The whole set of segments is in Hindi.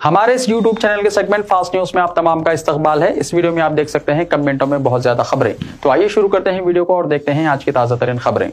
हमारे इस YouTube चैनल के सेगमेंट फास्ट न्यूज में आप तमाम का इस्तकबाल है। इस वीडियो में आप देख सकते हैं कमेंटों में बहुत ज्यादा खबरें। तो आइए शुरू करते हैं वीडियो को और देखते हैं आज की ताजा तरीन खबरें।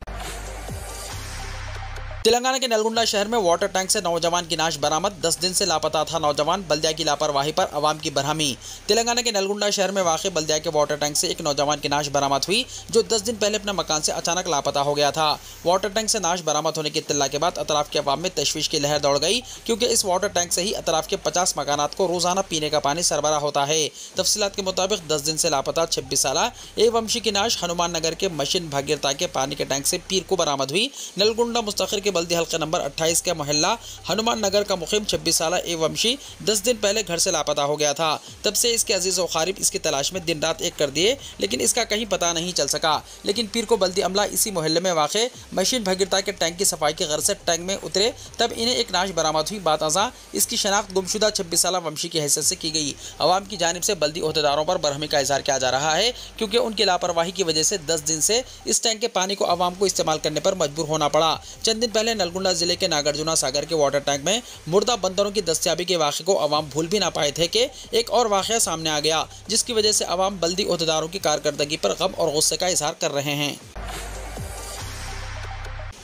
तेलंगाना के नलगुंडा शहर में वाटर टैंक से नौजवान की नाश बरामद। 10 दिन से लापता था नौजवान, बल्दिया की लापरवाही पर अवाम की बरहमी। तेलंगाना के नलगुंडा शहर में वाक़ बल्दिया के वाटर टैंक से एक नौजवान की नाश बरामद हुई, जो 10 दिन पहले अपने मकान से अचानक लापता हो गया था। वाटर टैंक से नाश बरामद होने की इत्तला के बाद अतराफ के अवाम में तशवीश की लहर दौड़ गई, क्योंकि इस वाटर टैंक से ही अतराफ के 50 मकानात को रोजाना पीने का पानी सरबराह होता है। तफसीलात के मुताबिक 10 दिन से लापता 26 साला वंशी की नाश हनुमान नगर के मशीन भागीरता के पानी के टैंक से पीर को बरामद हुई। नलगुंडा मुस्तखिर के बल्दी हल्के नंबर 28 के मोहल्ला हनुमान नगर का मुखिम 26 साला वंशी 10 दिन पहले घर से लापता हो गया था। तब से इसके अजीज व खारिब इसकी तलाश में दिन रात एक कर दिए, लेकिन इसका कहीं पता नहीं चल सका। लेकिन पीर को बल्दी अमला इसी मोहल्ले में वाक़े मशीन भगीरता के टैंक की सफाई की गर्ज से टैंक में उतरे, तब इन्हें एक नाश बरामद हुई। बात आजा इसकी शनाख्त गुमशुदा 26 साला वंशी की हैसियत से की गई। अवाम की जानिब से बल्दी ओहदेदारों पर बरहमी का इजहार किया जा रहा है, क्योंकि उनकी लापरवाही की वजह से 10 दिन से इस टैंक के पानी को अवाम को इस्तेमाल करने पर मजबूर होना पड़ा। चंद दिन पहले नलगुंडा जिले के नागार्जुना सागर के वाटर टैंक में मुर्दा बंदरों की दस्तयाबी के वाक़े को अवाम भूल भी ना पाए थे कि एक और वाक़या सामने आ गया, जिसकी वजह से अवाम बल्दी ओहदेदारों की कारकर्दगी पर गम और गुस्से का इजहार कर रहे हैं।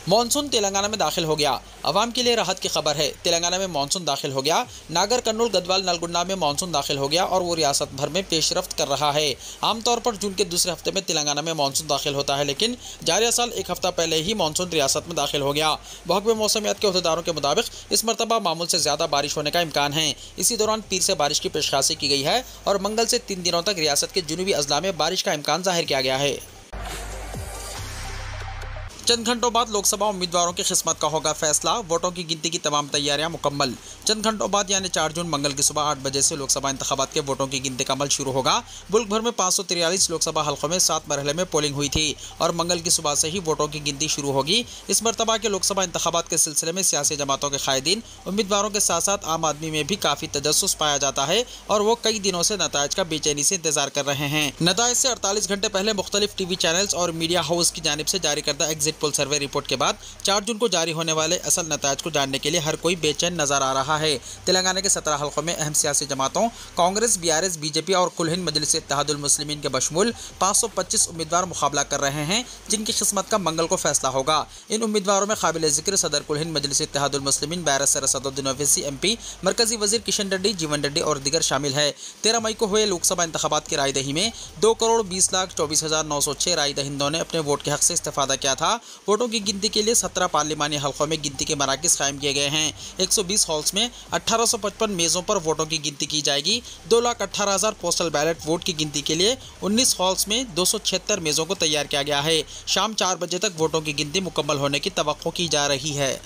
मानसून तेलंगाना में दाखिल हो गया। अवाम के लिए राहत की खबर है। तेलंगाना में मानसून दाखिल हो गया। नागर कर्नूल गदवाल नलगुंडा में मानसून दाखिल हो गया और वो रियासत भर में पेशरफ्त कर रहा है। आमतौर पर जून के दूसरे हफ्ते में तेलंगाना में मानसून दाखिल होता है, लेकिन जारिया साल एक हफ्ता पहले ही मानसून रियासत में दाखिल हो गया। महकमे मौसमियात के ओहदेदारों के मुताबिक इस मरतबा मामूल से ज़्यादा बारिश होने का इम्कान है। इसी दौरान पीर से बारिश की पेशकशी की गई है और मंगल से 3 दिनों तक रियासत के जुनूबी अजला में बारिश का इम्कान जाहिर किया गया है। चंद घंटों बाद लोकसभा उम्मीदवारों की किस्मत का होगा फैसला। वोटों की गिनती की तमाम तैयारियां मुकम्मल। चंद घंटों बाद यानी 4 जून मंगल की सुबह 8 बजे से लोकसभा इंतखाबात के वोटों की गिनती का अमल शुरू होगा। मुल्क भर में 543 लोकसभा हल्कों में 7 मरहले में पोलिंग हुई थी और मंगल की सुबह से ही वोटों की गिनती शुरू होगी। इस मरतबा के लोकसभा इंतखाबात के सिलसिले में सियासी जमातों के कायदीन, उम्मीदवारों के साथ साथ आम आदमी में भी काफ़ी तजस्सुस पाया जाता है और वो कई दिनों से नतायज का बेचैनी से इंतजार कर रहे हैं। नतायज से 48 घंटे पहले मुख्तलिफ टीवी चैनल्स और मीडिया हाउस की जानिब से जारी करदा एग्जिट पोल सर्वे रिपोर्ट बाद 4 जून को जारी होने वाले असल नतायज को जानने के लिए हर कोई बेचैन नजर आ रहा है। तेलंगाना के 17 हल्कों में अहम सियासी जमातों कांग्रेस, BRS, BJP और कुल हिंद मजलिस इत्तेहादुल मुस्लिमीन के बशमूल 525 उम्मीदवार मुकाबला कर रहे हैं, जिनकी किस्मत का मंगल को फैसला होगा। इन उम्मीदवारों में काबिल जिक्र सदर कुल हिंद मजलिस इत्तेहादुल मुस्लिमीन बैरिस्टर असदुद्दीन ओवैसी MP, मरकजी वजीर किशन रेड्डी, जीवन रेड्डी और दीगर शामिल है। 13 मई को हुए लोकसभा इंतखाबात की रायदही में 2,20,24,906 राय दहिंदों ने अपने वोट के हक से इस्तेफादा किया था। वोटों की गिनती के लिए 17 पार्लिमानी हल्कों में गिनती के मराकज़ कायम किए गए हैं। 120 हॉल्स में 1855 मेज़ों पर वोटों की गिनती की जाएगी। 2,18,000 पोस्टल बैलेट वोट की गिनती के लिए 19 हॉल्स में 276 मेज़ों को तैयार किया गया है। शाम 4 बजे तक वोटों की गिनती मुकम्मल होने की तवक्को की जा रही है।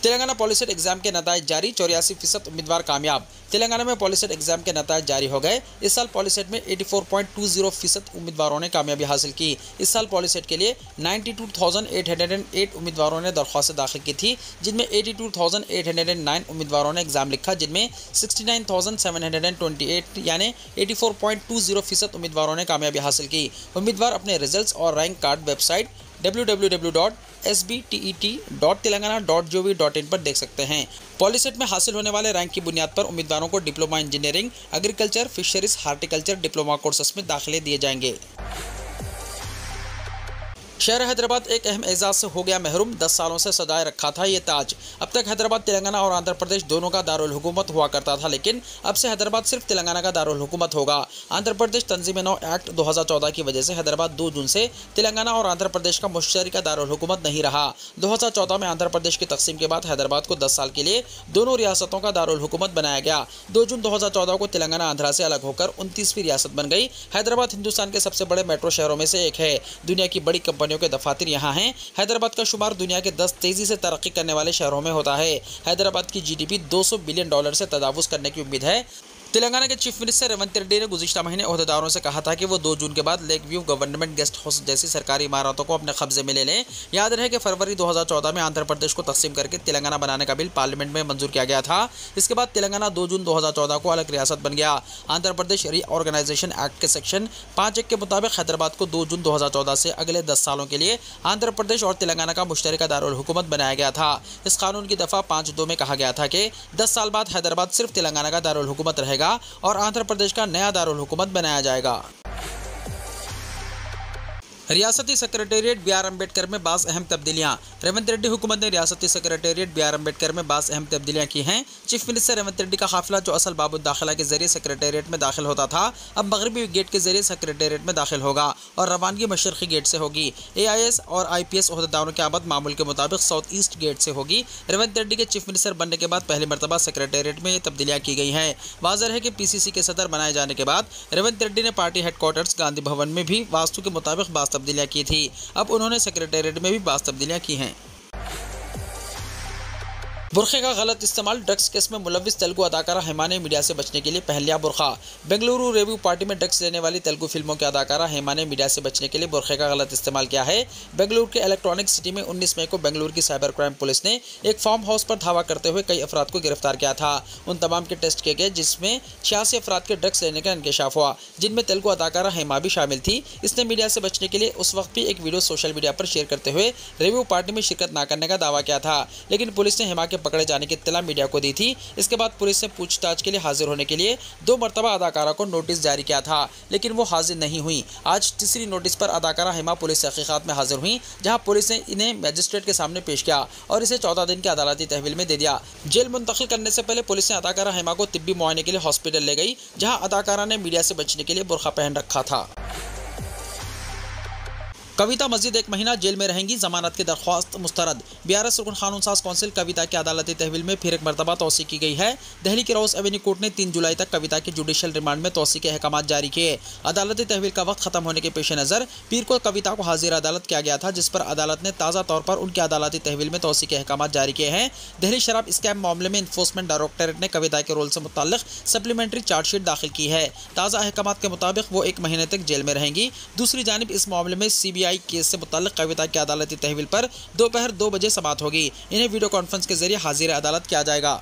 तेलंगाना पॉलिसेट एग्जाम के नतायज जारी। 84% उम्मीदवार कामयाब। तेलंगाना में पॉलिसेट एग्जाम के नतायज जारी हो गए। इस साल पॉलिसेट में 84.20% उम्मीदवारों ने कामयाबी हासिल की। इस साल पॉलिसेट के लिए 92,808 उम्मीदवारों ने दरख्वास्त दाखिल की थी, जिनमें 82,809 उम्मीदवारों ने एग्जाम लिखा, जिनमें 69,728 यानी 84.20% उम्मीदवारों ने कामयाबी हासिल की। उम्मीदवार अपने रिजल्ट्स और रैंक कार्ड वेबसाइट www.sbtet.telangana.gov.in पर देख सकते हैं। पॉलिसेट में हासिल होने वाले रैंक की बुनियाद पर उम्मीदवारों को diploma engineering, agriculture, fisheries, horticulture diploma courses में दाखिले दिए जाएंगे। शहर हैदराबाद एक अहम एजाज से हो गया महरूम। 10 सालों से सजाए रखा था ये ताज। अब तक हैदराबाद तेलंगाना और आंध्र प्रदेश दोनों का दारुल हुकूमत हुआ करता था, लेकिन अब से हैदराबाद सिर्फ तेलंगाना का दारुल हुकूमत होगा। आंध्र प्रदेश तंजीम-ए-नौ एक्ट 2014 की वजह से हैदराबाद 2 जून से तेलंगाना और आंध्र प्रदेश का मुश्तरका दारुल हुकूमत नहीं रहा। 2014 में आंध्र प्रदेश की तकसीम के बाद हैदराबाद को 10 साल के लिए दोनों रियासतों का दारुल हुकूमत बनाया गया। 2 जून 2014 को तेलंगाना आंध्रा से अलग होकर 29वीं रियासत बन गई। हैदराबाद हिंदुस्तान के सबसे बड़े मेट्रो शहरों में से एक है। दुनिया की बड़ी कंपनियों के दफातर यहाँ हैं। हैदराबाद का शुमार दुनिया के 10 तेजी से तरक्की करने वाले शहरों में होता है। हैदराबाद की GDP $200 बिलियन से तजावुज़ करने की उम्मीद है। तेलंगाना के चीफ मिनिस्टर रेवंत रेड्डी ने गुज़िश्ता महीने ओहदेदारों से कहा था कि वो 2 जून के बाद lake view government guest house जैसी सरकारी इमारतों को अपने कब्जे में ले लें। याद रहे कि फरवरी 2014 में आंध्र प्रदेश को तकसीम करके तेलंगाना बनाने का बिल पार्लियामेंट में मंजूर किया गया था। इसके बाद तेलंगाना 2 जून 2014 को अलग रियासत बन गया। आंध्र प्रदेश रीऑर्गेनाइजेशन एक्ट के सेक्शन 5(1) के मुताबिक हैदराबाद को 2 जून 2014 से अगले 10 सालों के लिए आंध्र प्रदेश और तेलंगाना का मुश्तरका दारुल हुकूमत बनाया गया था। इस कानून की दफ़ा 5(2) में कहा गया था कि 10 साल बाद हैदराबाद सिर्फ तेलंगाना का दारुल हुकूमत रहेगा और आंध्र प्रदेश का नया दारुल हुकूमत बनाया जाएगा। रियासती सेक्रेटेरिएट BR अम्बेडकर में बाज़ अहम तब्दीलियाँ। रेवंत रेड्डी हुकूमत ने रियासती सेक्रेटेरिएट BR अम्बेडकर में बाज़ अहम तब्दीलियाँ की हैं। चीफ मिनिस्टर रेवंत रेड्डी का काफिला जो असल बाबुल दाखिला के जरिए सेक्रेटेरिएट में दाखिल होता था, अब मगरबी गेट के जरिए सेक्रेटेरिएट में दाखिल होगा और रवानगी मशरक़ी गेट से होगी। AIS और IPS ओहदेदारों की आमद मामूल के मुताबिक साउथ ईस्ट गेट से होगी। रेवंत रेड्डी के चीफ मिनिस्टर बनने के बाद पहली मरतबा सेक्रेटेरिएट में ये तब्दीलियाँ की गई हैं। वाज़ेह है कि PCC के सदर बनाए जाने के बाद रेवंत रेड्डी ने पार्टी हेडक्वार्टर्स गांधी भवन में भी वास्तु के मुताबिक बाज़ तब्दीलियाँ की थी। अब उन्होंने सेक्रेटेरिएट में भी बाज़ तब्दीलियाँ की हैं। बुरखे का गलत इस्तेमाल। ड्रग्स केस में मुलविस तेलुगु अदाकारा हेमा ने मीडिया से बचने के लिए पहन लिया बुरखा। बेंगलुरु रेव्यू पार्टी में ड्रग्स लेने वाली तेलुगु फिल्मों की अदाकारा हेमा ने मीडिया से बचने के लिए बुरखे का गलत इस्तेमाल किया है। बेंगलुरु के इलेक्ट्रॉनिक सिटी में 19 मई को बेंगलुरु की साइबर क्राइम पुलिस ने एक फार्म हाउस पर धावा करते हुए कई अफराद को गिरफ्तार किया था। उन तमाम के टेस्ट किए गए जिसमें 86 अफराद के ड्रग्स लेने का इंकशाफ हुआ, जिनमें तेलुगु अदाकारा हेमा भी शामिल थी। इसने मीडिया से बचने के लिए उस वक्त भी एक वीडियो सोशल मीडिया पर शेयर करते हुए रेव्यू पार्टी में शिरकत न करने का दावा किया था, लेकिन पुलिस ने हेमा के पकड़े जाने की इत्तला मीडिया को दी थी। इसके बाद पुलिस ने पूछताछ के लिए हाजिर होने के लिए 2 मरतबा अदाकारा को नोटिस जारी किया था, लेकिन वो हाजिर नहीं हुई। आज तीसरी नोटिस पर अदाकारा हेमा पुलिस तहकीकात में हाजिर हुई, जहां पुलिस ने इन्हें मजिस्ट्रेट के सामने पेश किया और इसे 14 दिन की अदालती तहवील में दे दिया। जेल मुंतकिल करने से पहले पुलिस ने अदाकारा हेमा को तिब्बी मुआयने के लिए हॉस्पिटल ले गई, जहाँ अदाकारा ने मीडिया से बचने के लिए बुरखा पहन रखा था। कविता मजीद 1 महीना जेल में रहेंगी, जमानत की दरख्वास्त मुस्तरद। BRS रुकन कानून साज कौंसिल कविता की अदालती तहवील में फिर एक मरतबा तोसी की गई है। दिल्ली की रोज एवेन्यू कोर्ट ने 3 जुलाई तक कविता के जुडिशल रिमांड में तोसी के अहकाम जारी किए। अदालती तहवील का वक्त खत्म होने के पेश नज़र पीर को कविता को हाजिर अदालत किया गया था, जिस पर अदालत ने ताज़ा तौर पर उनकी अदालती तहवील में तोसी के अहकाम जारी किए हैं। दिल्ली शराब स्कैम मामले में इन्फोर्समेंट डायरेक्टरेट ने कविता के रोल से मुताल्लिक सप्लीमेंट्री चार्जशीट दाखिल की है। ताज़ा अहकाम के मुताबिक वो 1 महीने तक जेल में रहेंगी। दूसरी जानिब इस मामले में CBI केस से मुताल्लिक कविता की अदालती तहवील पर दोपहर 2 बजे समाअत होगी। इन्हें वीडियो कॉन्फ्रेंस के जरिए हाजिर अदालत किया जाएगा।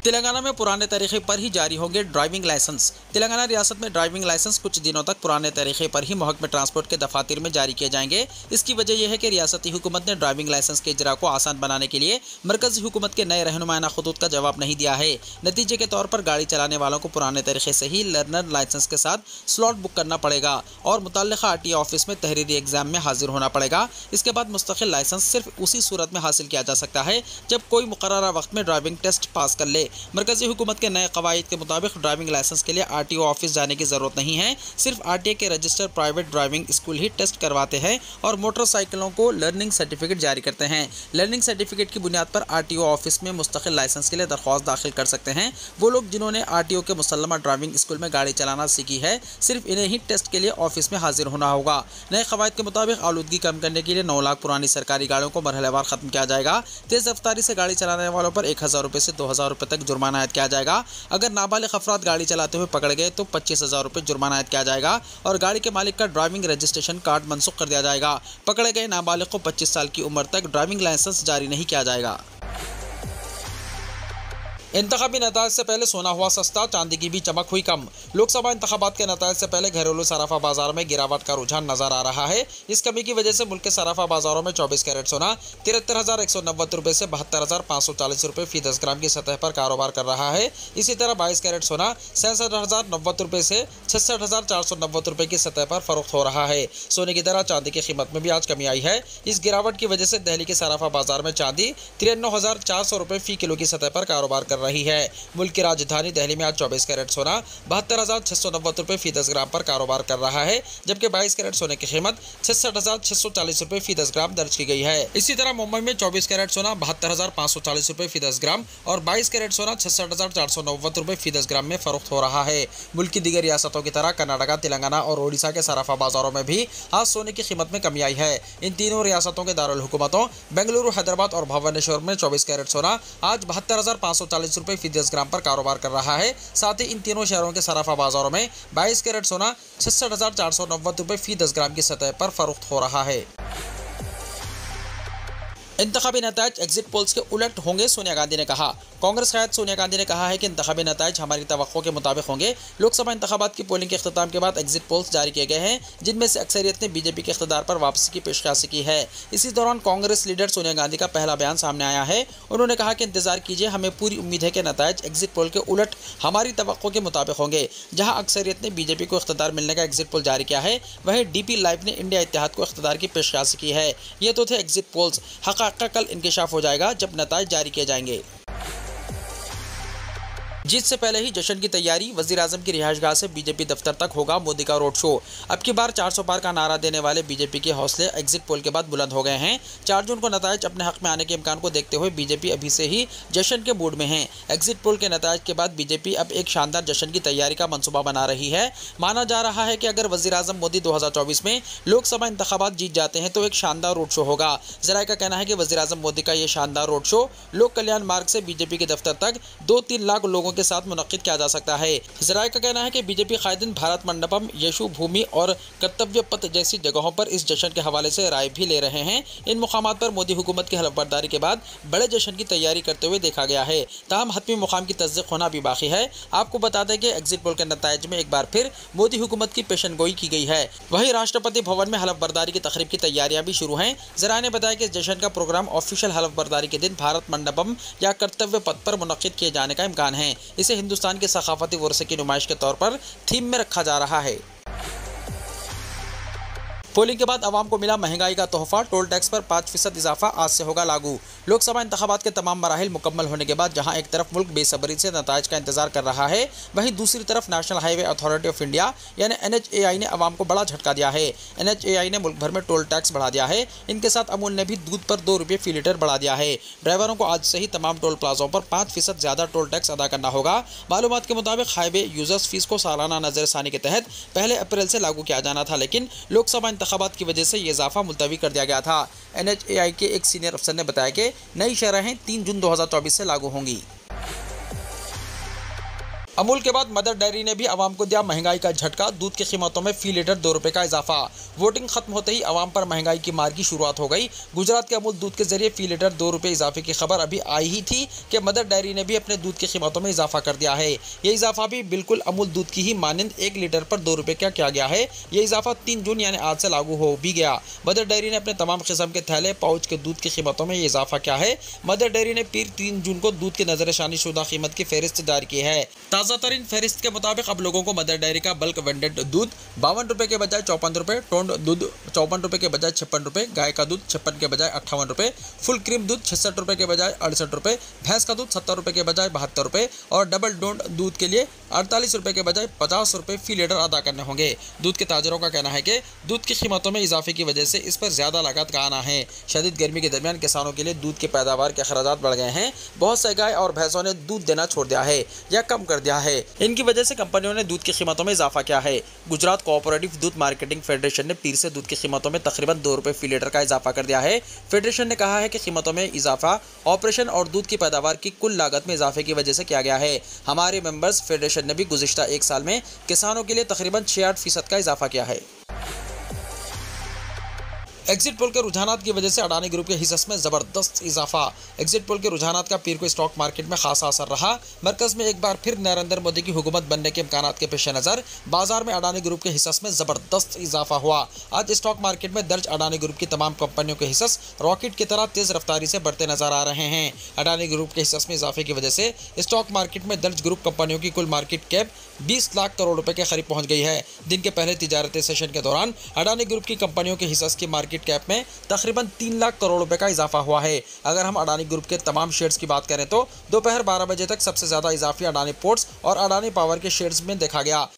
तेलंगाना में पुराने तरीके पर ही जारी होंगे ड्राइविंग लाइसेंस। तेलंगाना रियासत में ड्राइविंग लाइसेंस कुछ दिनों तक पुराने तरीके पर ही महकमे ट्रांसपोर्ट के दफातर में जारी किए जाएंगे। इसकी वजह यह है कि रियासती हुकूमत ने ड्राइविंग लाइसेंस के इजरा को आसान बनाने के लिए मरकजी हुकूमत के नए रहनुमाना खतूत का जवाब नहीं दिया है। नतीजे के तौर पर गाड़ी चलाने वालों को पुराने तरीके से ही लर्नर लाइसेंस के साथ स्लॉट बुक करना पड़ेगा और मुतल्लिका RTO ऑफिस में तहरीरी एग्जाम में हाजिर होना पड़ेगा। इसके बाद मुस्तकिल लाइसेंस सिर्फ उसी सूरत में हासिल किया जा सकता है जब कोई मुकर्ररा वक्त में ड्राइविंग टेस्ट पास कर ले। मरकजी हुकूमत के नए कवायद के मुताबिक ड्राइविंग लाइसेंस के लिए RTO ऑफिस जाने की जरूरत नहीं है। सिर्फ RTA के रजिस्टर प्राइवेट ड्राइविंग स्कूल ही टेस्ट करवाते हैं और मोटरसाइकिलों को लर्निंग सर्टिफिकेट जारी करते हैं। लर्निंग सर्टिफिकेट की बुनियाद पर RTO ऑफिस में मुस्तकिल लाइसेंस के लिए दरख्वास्त दाखिल कर सकते हैं वो लोग जिन्होंने RTO के मुसल्लमा ड्राइविंग स्कूल में गाड़ी चलाना सीखी है। सिर्फ इन्हें ही टेस्ट के लिए ऑफिस में हाजिर होना होगा। नए कवायद के मुताबिक आलूदगी कम करने के लिए 9 लाख पुरानी सरकारी गाड़ियों को मरहलेवार खत्म किया जाएगा। तेज रफ्तारी से गाड़ी चलाने वालों पर 1000 रुपये से 2000 रुपये तक जुर्माना आयद किया जाएगा। अगर नाबालिग अफराद गाड़ी चलाते हुए पकड़े गए तो 25,000 रुपये जुर्माना आयद किया जाएगा और गाड़ी के मालिक का ड्राइविंग रजिस्ट्रेशन कार्ड मनसूख कर दिया जाएगा। पकड़े गए नाबालिग को 25 साल की उम्र तक ड्राइविंग लाइसेंस जारी नहीं किया जाएगा। इंतखाबी नतायज से पहले सोना हुआ सस्ता, चांदी की भी चमक हुई कम। लोकसभा इंतखाबात के नतायज से पहले घरेलू सराफा बाजार में गिरावट का रुझान नजर आ रहा है। इस कमी की वजह से मुल्क के सराफा बाजारों में 24 कैरेट सोना 73,190 रुपये से 72,540 रुपये फी 10 ग्राम की सतह पर कारोबार कर रहा है। इसी तरह 22 कैरेट सोना 67,090 रुपये से 66,490 रुपये की सतह पर फरोख्त हो रहा है। सोने की तरह चांदी की कीमत में भी आज कमी आई है। इस गिरावट की वजह से दिल्ली के सराफा बाजार में चांदी 93,400 रुपये फी किलो की सतह पर कारोबार कर रही है। मुल्क की राजधानी दिल्ली में आज 24 कैरेट सोना 72,690 रुपये फी 10 ग्राम पर कारोबार कर रहा है, जबकि 22 कैरेट सोने की कीमत 66,640 रुपये फी 10 ग्राम दर्ज की गई है। इसी तरह मुंबई में 24 कैरेट सोना 72,540 रुपये फी 10 ग्राम और 22 कैरेट सोना 66,490 रुपये फी 10 ग्राम में फरोख्त हो रहा है। मुल्क की दीगर रियासतों की तरह कर्नाटका, तेलंगाना और ओडिशा के सराफा बाजारों में भी आज सोने की कीमत में कमी आई है। इन तीनों रियासतों के दारुल हुकूमतों बेंगलुरु, हैदराबाद और भुवनेश्वर में 24 कैरेट सोना आज 72,540 रुपए फी 10 ग्राम पर कारोबार कर रहा है। साथ ही इन तीनों शहरों के सराफा बाजारों में 22 कैरेट सोना 66,490 रुपए फी 10 ग्राम की सतह पर फरोख्त हो रहा है। इंतखाबी नतायज एग्जिट पोल्स के उलट होंगे, सोनिया गांधी ने कहा। कांग्रेस क़याद सोनिया गांधी ने कहा है कि इंतखाबी नतायज हमारी तवक्को के मुताबिक होंगे। लोकसभा इंतखाबात की पोलिंग के अख्ताम के बाद एग्जिट पोल्स जारी किए गए हैं, जिनमें से अक्सरियत ने बीजेपी के इख्तिदार पर वापसी की पेशकश की है। इसी दौरान कांग्रेस लीडर सोनिया गांधी का पहला बयान सामने आया है। उन्होंने कहा कि इंतजार कीजिए, हमें पूरी उम्मीद है कि नतायज एग्जिट पोल के उलट हमारी तवक्को के मुताबिक होंगे। जहाँ अक्सरियत ने बीजेपी को इख्तिदार मिलने का एग्जिट पोल जारी किया है, वहीं DP लाइव ने इंडिया इत्तेहाद को इख्तिदार की पेशकश की है। ये तो थे एग्जिट पोल्स। हक़ाइक़ का कल इंकशाफ हो जाएगा जब नतायज जारी किए जाएंगे। जीत से पहले ही जश्न की तैयारी, वज़ीर आज़म की रिहाइशगाह से बीजेपी दफ्तर तक होगा मोदी का रोड शो। अब की बार 400 पार का नारा देने वाले बीजेपी के हौसले एग्जिट पोल के बाद बुलंद हो गए हैं। 4 जून को नतायज अपने हक में आने के इम्कान को देखते हुए बीजेपी अभी से ही जश्न के मूड में है। एग्जिट पोल के नतायज के बाद बीजेपी अब एक शानदार जश्न की तैयारी का मंसूबा बना रही है। माना जा रहा है कि अगर वज़ीर आज़म मोदी 2024 में लोकसभा इंतखाबात जीत जाते हैं तो एक शानदार रोड शो होगा। ज़राए का कहना है कि वज़ीर आज़म मोदी का ये शानदार रोड शो लोक कल्याण मार्ग से बीजेपी के दफ्तर तक 2-3 लाख लोगों के साथ मुनक्किद किया जा सकता है। ज़राए का कहना है कि बीजेपी कायदीन भारत मंडपम, यशु भूमि और कर्तव्य पथ जैसी जगहों पर इस जश्न के हवाले से राय भी ले रहे हैं। इन मुकामात पर मोदी हुकूमत की हलफबरदारी के बाद बड़े जश्न की तैयारी करते हुए देखा गया है। ताहम हतमी मुकाम की तस्दीक होना भी बाकी है। आपको बता दें कि एग्जिट पोल के नतायज में एक बार फिर मोदी हुकूमत की पेशनगोई की गई है। वहीं राष्ट्रपति भवन में हलफबरदारी की तकरीब की तैयारियां भी शुरू हैं। ज़राए ने बताया कि इस जश्न का प्रोग्राम ऑफिशियल हलफबरदारी के दिन भारत मंडपम या कर्तव्य पथ पर मुनक्किद किए जाने का इम्कान है। इसे हिंदुस्तान के सकाफती वर्से की नुमाइश के तौर पर थीम में रखा जा रहा है। पोलिंग के बाद आवाम को मिला महंगाई का तोहफा, टोल टैक्स पर 5% इजाफा आज से होगा लागू। लोकसभा इंतखाबात के तमाम मराहिल मुकम्मल होने के बाद जहां एक तरफ मुल्क बेसब्री से नतायज का इंतजार कर रहा है, वहीं दूसरी तरफ national highway authority of India यानी NHAI ने आवाम को बड़ा झटका दिया है। NHAI ने मुल्क भर में टोल टैक्स बढ़ा दिया है। इनके साथ अमूल ने भी दूध पर 2 रुपये फी लीटर बढ़ा दिया है। ड्राइवरों को आज से ही तमाम टोल प्लाजों पर 5% ज़्यादा टोल टैक्स अदा करना होगा। मालूमात के मुताबिक हाईवे यूजर्स फीस को सालाना नजरसानी के तहत 1 अप्रैल से लागू किया जाना था, लेकिन लोकसभा इंतखाबात की वजह से ये इजाफा मुलतवी कर दिया गया था। NHAI के एक सीनियर अफसर ने बताया कि नई शरहें 3 जून 2024 से लागू होंगी। अमूल के बाद मदर डेयरी ने भी आवाम को दिया महंगाई का झटका, दूध की कीमतों में फी लीटर 2 रुपये का इजाफा। वोटिंग खत्म होते ही आवाम पर महंगाई की मार की शुरुआत हो गई। गुजरात के अमूल दूध के जरिए फी लीटर 2 रुपये इजाफे की खबर अभी आई ही थी कि मदर डेयरी ने भी अपने दूध की कीमतों में इजाफा कर दिया है। ये इजाफा भी बिल्कुल अमूल दूध की ही मानंद 1 लीटर पर 2 रुपये का किया गया है। ये इजाफा 3 जून यानी आज से लागू हो भी गया। मदर डेयरी ने अपने तमाम किस्म के थैले पाउच के दूध की कीमतों में ये इजाफा किया है। मदर डेयरी ने पीर 3 जून को दूध की नजरसानी शुदा कीमत की फहरिस्त जारी की है। ताज़ा तरीन फहरिस्त के मुताबिक अब लोगों को मदर डेयरी का बल्क वेंडेड दूध 52 रुपये के बजाय 54 रुपये, टोंड दूध 54 रुपये के बजाय 56 रुपये, गाय का दूध 56 के बजाय 58 रुपये, फुल क्रीम दूध 66 रुपये के बजाय 68 रुपये, भैंस का दूध 70 रुपये के बजाय 72 रुपये और डबल डोंड दूध के लिए 48 रुपये के बजाय 50 रुपये फी लीटर अदा करने होंगे। दूध के ताजरों का कहना है कि दूध की कीमतों में इजाफे की वजह से इस पर ज़्यादा लागत का आना है। शदीद गर्मी के दरमियान किसानों के लिए दूध की पैदावार के अखराजात बढ़ गए हैं। बहुत से गाय और भैंसों ने दूध देना छोड़ दिया है या कम कर दिया है। इनकी वजह से कंपनियों ने दूध की कीमतों में इजाफा किया है। गुजरात कोऑपरेटिव दूध मार्केटिंग फेडरेशन ने पीर से दूध की कीमतों में तकरीबन 2 रुपये फी लीटर का इजाफा कर दिया है। फेडरेशन ने कहा है कि कीमतों में इजाफा ऑपरेशन और दूध की पैदावार की कुल लागत में इजाफे की वजह से किया गया है। हमारे मेंबर्स फेडरेशन ने भी गुज़िश्ता 1 साल में किसानों के लिए तकरीबन 66% का इजाफा किया है। एग्जिट पोल के रुझानात की वजह से अडानी ग्रुप के हिस्से में ज़बरदस्त इजाफा। एग्जिट पोल के रुझानात का पीर को स्टॉक मार्केट में खासा असर रहा। मरकज़ में एक बार फिर नरेंद्र मोदी की हुकूमत बनने के इम्कानात के पेश नज़र बाजार में अडानी ग्रुप के हिस्से में ज़बरदस्त इजाफा हुआ। आज स्टॉक मार्केट में दर्ज अडानी ग्रुप की तमाम कंपनियों के हिस्से रॉकेट की तरह तेज़ रफ्तारी से बढ़ते नजर आ रहे हैं। अडानी ग्रुप के हिस्से में इजाफे की वजह से स्टॉक मार्केट में दर्ज ग्रुप कंपनियों की कुल मार्केट कैप 20 लाख करोड़ रुपए के करीब पहुंच गई है। दिन के पहले तिजारती सेशन के दौरान अडानी ग्रुप की कंपनियों के हिस्से की मार्केट कैप में तकरीबन 3 लाख करोड़ रुपए का इजाफा हुआ है। अगर हम अडानी ग्रुप के तमाम शेयर्स की बात करें तो दोपहर 12 बजे तक सबसे ज्यादा इजाफा अडानी पोर्ट्स और अडानी पावर के शेयर्स में देखा गया।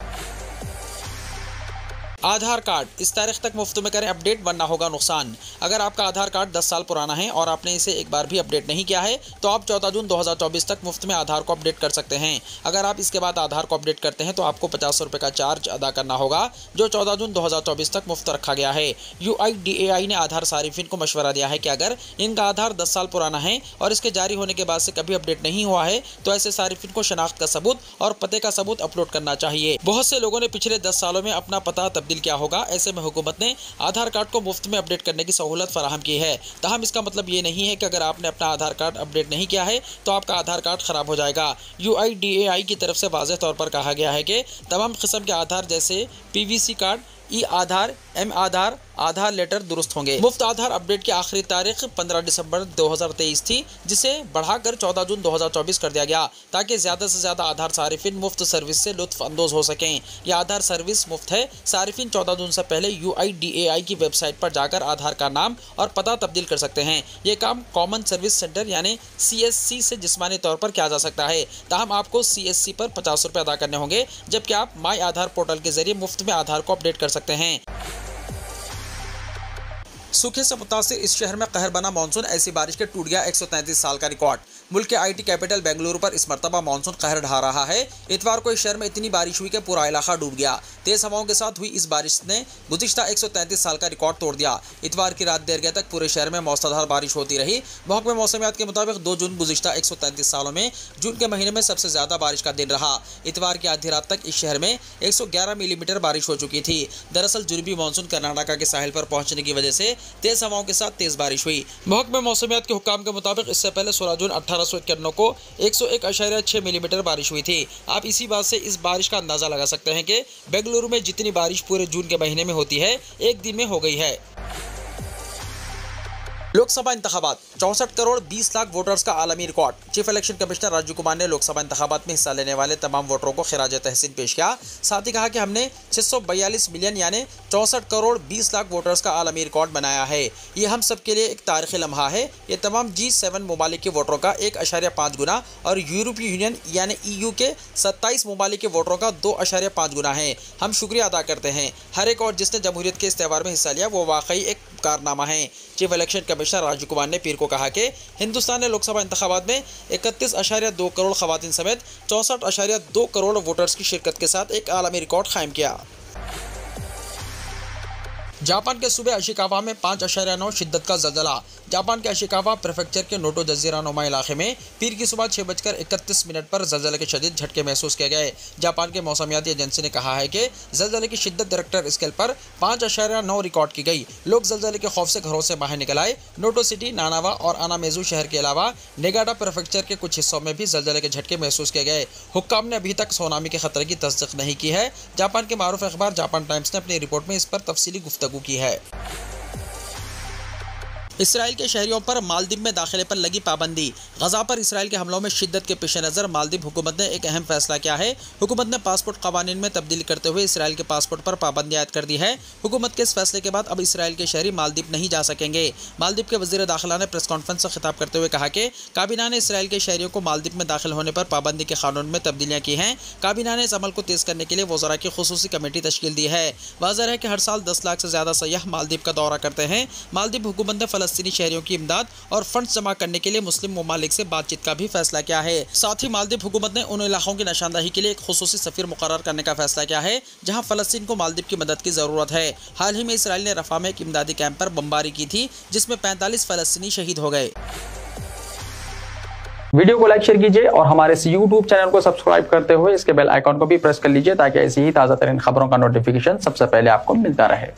आधार कार्ड इस तारीख तक मुफ्त में करें अपडेट, वरना होगा नुकसान। अगर आपका आधार कार्ड 10 साल पुराना है और आपने इसे एक बार भी अपडेट नहीं किया है तो आप 14 जून 2024 तक मुफ्त में आधार को अपडेट कर सकते हैं। अगर आप इसके बाद आधार को अपडेट करते हैं तो आपको 50 रुपये का चार्ज अदा करना होगा, जो 14 जून 2024 तक मुफ्त रखा गया है। UIDAI ने आधार सारिफिन को मशवरा दिया है कि अगर इनका आधार 10 साल पुराना है और इसके जारी होने के बाद से कभी अपडेट नहीं हुआ है तो ऐसे सारिफिन को शनाख्त का सबूत और पते का सबूत अपलोड करना चाहिए। बहुत से लोगों ने पिछले 10 सालों में अपना पता तब्दील किया होगा, ऐसे में हुकूमत ने आधार कार्ड को मुफ्त में अपडेट करने की सहूलत फराहम की है। ताहम इसका मतलब ये नहीं है कि अगर आपने अपना आधार कार्ड अपडेट नहीं किया है तो आपका आधार कार्ड खराब हो जाएगा। UIDAI की तरफ से वाज़ेह तौर पर कहा गया है कि तमाम किस्म के आधार जैसे PVC कार्ड, ई-आधार, M-आधार, आधार लेटर दुरुस्त होंगे। मुफ्त आधार अपडेट की आखिरी तारीख 15 दिसंबर 2023 थी, जिसे बढ़ाकर 14 जून 2024 कर दिया गया ताकि ज़्यादा से ज़्यादा आधार सारिफिन मुफ्त सर्विस से लुत्फ अंदोज हो सकें। यह आधार सर्विस मुफ्त है। सारिफिन 14 जून से पहले UIDAI की वेबसाइट पर जाकर आधार का नाम और पता तब्दील कर सकते हैं। ये काम कॉमन सर्विस सेंटर यानी CSC से जिस्मानी तौर पर किया जा सकता है। ताहम आपको CSC पर 50 रुपये अदा करने होंगे, जबकि आप माई आधार पोर्टल के जरिए मुफ्त में आधार को अपडेट कर सकते हैं। सूखे से मुतासिर इस शहर में कहर बना मानसून, ऐसी बारिश के टूट गया 133 साल का रिकॉर्ड। मुल्क के IT कैपिटल बेंगलुरु पर इस मरतबा मानसून कहर ढा रहा है। इतवार को इस शहर में इतनी बारिश हुई कि पूरा इलाका डूब गया। तेज हवाओं के साथ हुई इस बारिश ने गुज़िश्ता 133 साल का रिकॉर्ड तोड़ दिया। इतवार की रात देर गए तक पूरे शहर में मौसलाधार बारिश होती रही। महकमे मौसमियात के मुताबिक 2 जून गुज़िश्ता 133 सालों में जून के महीने में सबसे ज़्यादा बारिश का दिन रहा। इतवार की आधी रात तक इस शहर में 111 मिलीमीटर बारिश हो चुकी थी। दरअसल जुनूबी मानसून कर्नाटक के साहिल पर पहुंचने की वजह से तेज हवाओं के साथ तेज बारिश हुई। महकमे मौसमियात के हुक्काम के मुताबिक इससे पहले 16 जून 1891 को 101.6 मिलीमीटर बारिश हुई थी। आप इसी बात से इस बारिश का अंदाजा लगा सकते हैं कि बेंगलुरु में जितनी बारिश पूरे जून के महीने में होती है, एक दिन में हो गई है। लोकसभा इंतखाबात 64 करोड़ 20 लाख वोटर्स का आलमी record. Chief election commissioner Rajiv Kumar ने लोकसभा इंतखाबात में हिस्सा लेने वाले तमाम वोटरों को खिराज तहसीन पेश किया। साथ ही कहा कि हमने 642 मिलियन यानी 64 करोड़ 20 लाख वोटर्स का आलमी रिकॉर्ड बनाया है। ये हम सब के लिए एक तारीखी लम्हा है। ये तमाम G7 ममालिक के वोटरों का 1.5 गुना और यूरोपीय यूनियन यानी EU के 27 ममालिक के वोटरों का 2.5 गुना है। हम शुक्रिया अदा करते हैं हर एक और जिसने जमहूरियत के इस त्यौहार में हिस्सा लिया, वो वाकई एक कारनामा है। Chief election commissioner Rajiv Kumar ने पीर को कहा कि हिंदुस्तान ने लोकसभा इंतखाबात में 31.2 करोड़ खवातीन समेत 64.2 करोड़ वोटर्स की शिरकत के साथ एक आलमी रिकॉर्ड कायम किया। जापान के सूबे अशिकावा में 5.9 शिद्दत का ज़लज़ला। जापान के अशिकावा प्रेफेक्चर के नोटो जजीरा नुमा इलाके में पीर की सुबह 6:31 पर ज़लज़ले के शदीद झटके महसूस किए गए। जापान के मौसमियाती एजेंसी ने कहा है कि ज़लज़ले की शिद्दत रिक्टर स्केल पर 5.9 रिकॉर्ड की गई। लोग ज़लज़ले के खौफ से घरों से बाहर निकल आए। नोटो सिटी, नानावा और अनामेजू शहर के अलावा नेगाडा प्रेफेक्चर के कुछ हिस्सों में भी ज़लज़ले के झटके महसूस किए गए। हुक्काम ने अभी तक सुनामी के खतरे की तस्दीक नहीं की है। जापान के मारूफ अखबार जापान टाइम्स ने अपनी रिपोर्ट में इस पर तफसीली गुफ्तगू की है। इसराइल के शहरियों पर मालदीव में दाखिले पर लगी पाबंदी। गजा पर इसराइल के हमलों में शिद्दत के पेश नज़र मालदीव हुकूमत ने एक अहम फैसला किया है। हुकूमत ने पासपोर्ट कवानीन में तब्दीली करते हुए इसराइल के पासपोर्ट पर पाबंदी आयद कर दी है। हुकूमत के इस फैसले के बाद अब इसराइल के शहरी मालदीव नहीं जा सकेंगे। मालदीव के वज़ीर दाखिला ने प्रेस कॉन्फ्रेंस से खिताब करते हुए कहा कि काबीना ने इसराइल के शहरियों को मालदीव में दाखिल होने पर पाबंदी के कानून में तब्दीलियाँ की हैं। काबीना ने इस अमल को तेज़ करने के लिए वज़रा की खुसूसी कमेटी तश्कील दी है। वाज़ेह है कि हर साल 10 लाख से ज़्यादा सयाह मालदीव का दौरा करते हैं। मालदीव हुकूमत ने फ़लस्तीनी शहरियों की इमदाद और फंड्स जमा करने के लिए मुस्लिम ममालिक से बातचीत का भी फैसला किया है। साथ ही मालदीव हुकूमत ने उन इलाकों की निशानदही के लिए एक खुसूसी सफीर मुकर्रर करने का फैसला किया है जहां फ़लस्तीन को मालदीव की मदद की ज़रूरत है। हाल ही में इसराइल ने रफ़ा में एक इमदादी कैंप पर बमबारी की थी जिसमें 45 फ़लस्तीनी शहीद हो गए। वीडियो को लाइक शेयर कीजिए और हमारे इस YouTube चैनल को सब्सक्राइब करते हुए इसके बेल आइकॉन को भी प्रेस कर लीजिए ताकि ऐसी ही ताज़ा तरीन खबरों का नोटिफिकेशन सबसे पहले आपको मिलता रहे।